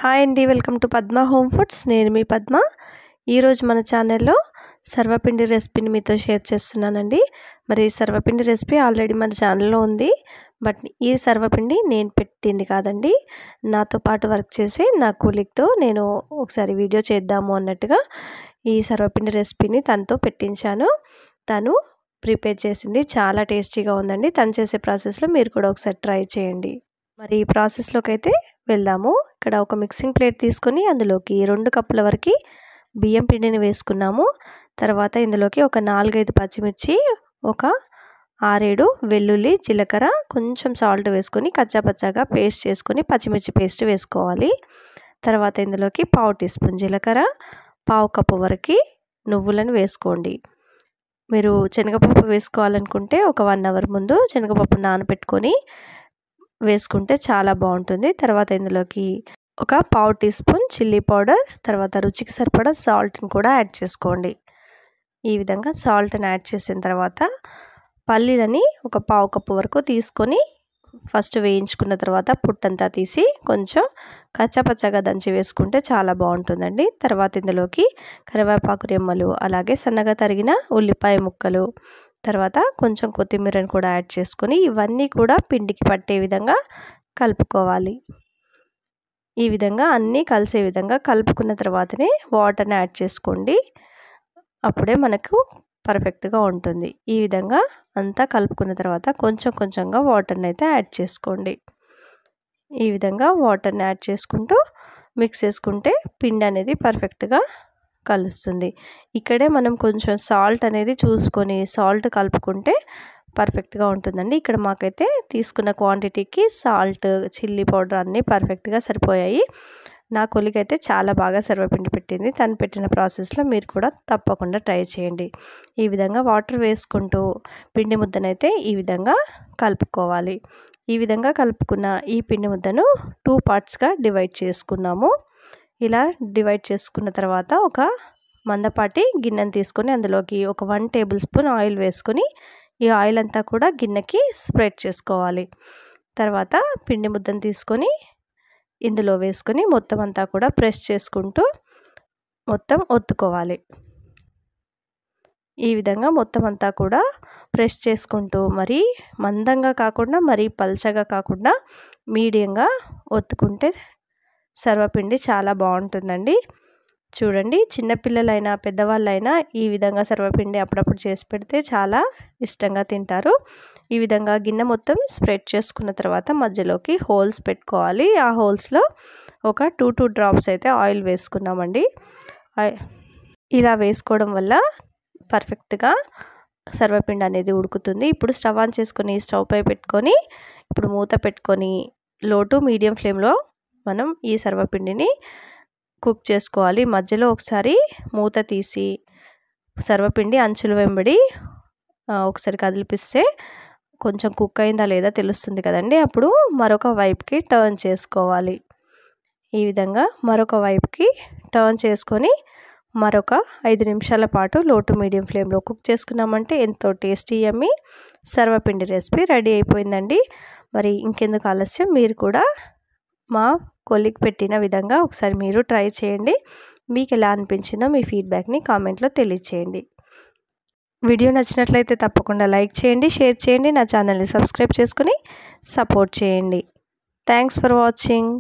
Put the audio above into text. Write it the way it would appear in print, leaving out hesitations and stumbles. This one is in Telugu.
హాయ్ అండి, welcome to Padma home foods. నేను మీ పద్మ. ఈరోజు మన ఛానల్లో సర్వపిండి రెసిపీని మీతో షేర్ చేస్తున్నానండి. మరి సర్వపిండి రెసిపీ ఆల్రెడీ మన ఛానల్లో ఉంది. బట్ ఈ సర్వపిండి నేను పెట్టింది కాదండి, నాతో పాటు వర్క్ చేసే నా కొలీగ్తో నేను ఒకసారి వీడియో చేద్దాము అన్నట్టుగా ఈ సర్వపిండి రెసిపీని తనతో పెట్టించాను. తను ప్రిపేర్ చేసింది చాలా టేస్టీగా ఉందండి. తను చేసే ప్రాసెస్లో మీరు కూడా ఒకసారి ట్రై చేయండి. మరి ఈ ప్రాసెస్లోకి అయితే వెళ్దాము. ఇక్కడ ఒక మిక్సింగ్ ప్లేట్ తీసుకొని అందులోకి 2 కప్పుల వరకు బియ్యం పిండిని వేసుకున్నాము. తర్వాత ఇందులోకి ఒక 4-5 పచ్చిమిర్చి, ఒక 6-7 వెల్లుల్లి, జీలకర్ర, కొంచెం సాల్ట్ వేసుకొని కచ్చాపచ్చాగా పేస్ట్ చేసుకొని పచ్చిమిర్చి పేస్ట్ వేసుకోవాలి. తర్వాత ఇందులోకి 1/2 టీ స్పూన్ జీలకర్ర, 1/2 కప్పు వరకు నువ్వులను వేసుకోండి. మీరు శనగపప్పు వేసుకోవాలనుకుంటే ఒక 1 అవర్ ముందు శనగపప్పు నానబెట్టుకొని వేసుకుంటే చాలా బాగుంటుంది. తర్వాత ఇందులోకి ఒక 1/2 టీ స్పూన్ చిల్లీ పౌడర్, తర్వాత రుచికి సరిపడా సాల్ట్ని కూడా యాడ్ చేసుకోండి. ఈ విధంగా సాల్ట్ని యాడ్ చేసిన తర్వాత పల్లీలని ఒక 1/2 కప్పు వరకు తీసుకొని ఫస్ట్ వేయించుకున్న తర్వాత పుట్టంతా తీసి కొంచెం కచ్చాపచ్చాగా దంచి వేసుకుంటే చాలా బాగుంటుందండి. తర్వాత ఇందులోకి కరివేపాకు రెమ్మలు, అలాగే సన్నగా తరిగిన ఉల్లిపాయ ముక్కలు, తర్వాత కొంచెం కొత్తిమీరని కూడా యాడ్ చేసుకొని ఇవన్నీ కూడా పిండికి పట్టే విధంగా కలుపుకోవాలి. ఈ విధంగా అన్నీ కలిసే విధంగా కలుపుకున్న తర్వాతనే వాటర్ని యాడ్ చేసుకోండి. అప్పుడే మనకు పర్ఫెక్ట్గా ఉంటుంది. ఈ విధంగా అంతా కలుపుకున్న తర్వాత కొంచెం కొంచెంగా వాటర్ని అయితే యాడ్ చేసుకోండి. ఈ విధంగా వాటర్ని యాడ్ చేసుకుంటూ మిక్స్ చేసుకుంటే పిండి అనేది పర్ఫెక్ట్గా కలుస్తుంది. ఇక్కడే మనం కొంచెం సాల్ట్ అనేది చూసుకొని సాల్ట్ కలుపుకుంటే పర్ఫెక్ట్గా ఉంటుందండి. ఇక్కడ మాకైతే తీసుకున్న క్వాంటిటీకి సాల్ట్, చిల్లీ పౌడర్ అన్నీ పర్ఫెక్ట్గా సరిపోయాయి. నా కొలీగ్ అయితే చాలా బాగా సర్వపిండి పెట్టింది. తను పెట్టిన ప్రాసెస్లో మీరు కూడా తప్పకుండా ట్రై చేయండి. ఈ విధంగా వాటర్ వేసుకుంటూ పిండి ముద్దనైతే ఈ విధంగా కలుపుకోవాలి. ఈ విధంగా కలుపుకున్న ఈ పిండి ముద్దను 2 పార్ట్స్గా డివైడ్ చేసుకున్నాము. ఇలా డివైడ్ చేసుకున్న తర్వాత ఒక మందపాటి గిన్నెను తీసుకొని అందులోకి ఒక 1 టేబుల్ స్పూన్ ఆయిల్ వేసుకొని ఈ ఆయిల్ అంతా కూడా గిన్నెకి స్ప్రెడ్ చేసుకోవాలి. తర్వాత పిండి ముద్దను తీసుకొని ఇందులో వేసుకొని మొత్తం అంతా కూడా ప్రెస్ చేసుకుంటూ మొత్తం ఒత్తుకోవాలి. ఈ విధంగా మొత్తం అంతా కూడా ప్రెస్ చేసుకుంటూ మరీ మందంగా కాకుండా మరీ పల్చగా కాకుండా మీడియంగా ఒత్తుకుంటే సర్వపిండి చాలా బాగుంటుందండి. చూడండి, చిన్నపిల్లలైనా పెద్దవాళ్ళైనా ఈ విధంగా సర్వపిండి అప్పుడప్పుడు చేసి పెడితే చాలా ఇష్టంగా తింటారు. ఈ విధంగా గిన్నె మొత్తం స్ప్రెడ్ చేసుకున్న తర్వాత మధ్యలోకి హోల్స్ పెట్టుకోవాలి. ఆ హోల్స్లో ఒక 2 డ్రాప్స్ అయితే ఆయిల్ వేసుకున్నామండి. ఇలా వేసుకోవడం వల్ల పర్ఫెక్ట్గా సర్వపిండి అనేది ఉడుకుతుంది. ఇప్పుడు స్టవ్ ఆన్ చేసుకొని స్టవ్ పై పెట్టుకొని ఇప్పుడు మూత పెట్టుకొని లో టు మీడియం ఫ్లేమ్లో మనం ఈ సర్వపిండిని కుక్ చేసుకోవాలి. మధ్యలో ఒకసారి మూత తీసి సర్వపిండి అంచుల వెంబడి ఒకసారి కదిలిపిస్తే కొంచెం కుక్ అయిందా లేదా తెలుస్తుంది కదండి. అప్పుడు మరొక వైపుకి టర్న్ చేసుకోవాలి. ఈ విధంగా మరొక వైపుకి టర్న్ చేసుకొని మరొక 5 నిమిషాల పాటు లో టు మీడియం ఫ్లేమ్లో కుక్ చేసుకున్నామంటే ఎంతో టేస్టీ యమ్మీ సర్వపిండి రెసిపీ రెడీ అయిపోయిందండి. మరి ఇంకెందుకు ఆలస్యం, మీరు కూడా మా కొలీగ్ పెట్టిన విధంగా ఒకసారి మీరు ట్రై చేయండి. మీకు ఎలా అనిపించిందో మీ ఫీడ్బ్యాక్ని కామెంట్లో తెలియచేయండి. వీడియో నచ్చినట్లయితే తప్పకుండా లైక్ చేయండి, షేర్ చేయండి, నా ఛానల్ని సబ్స్క్రైబ్ చేసుకుని సపోర్ట్ చేయండి. Thanks for watching.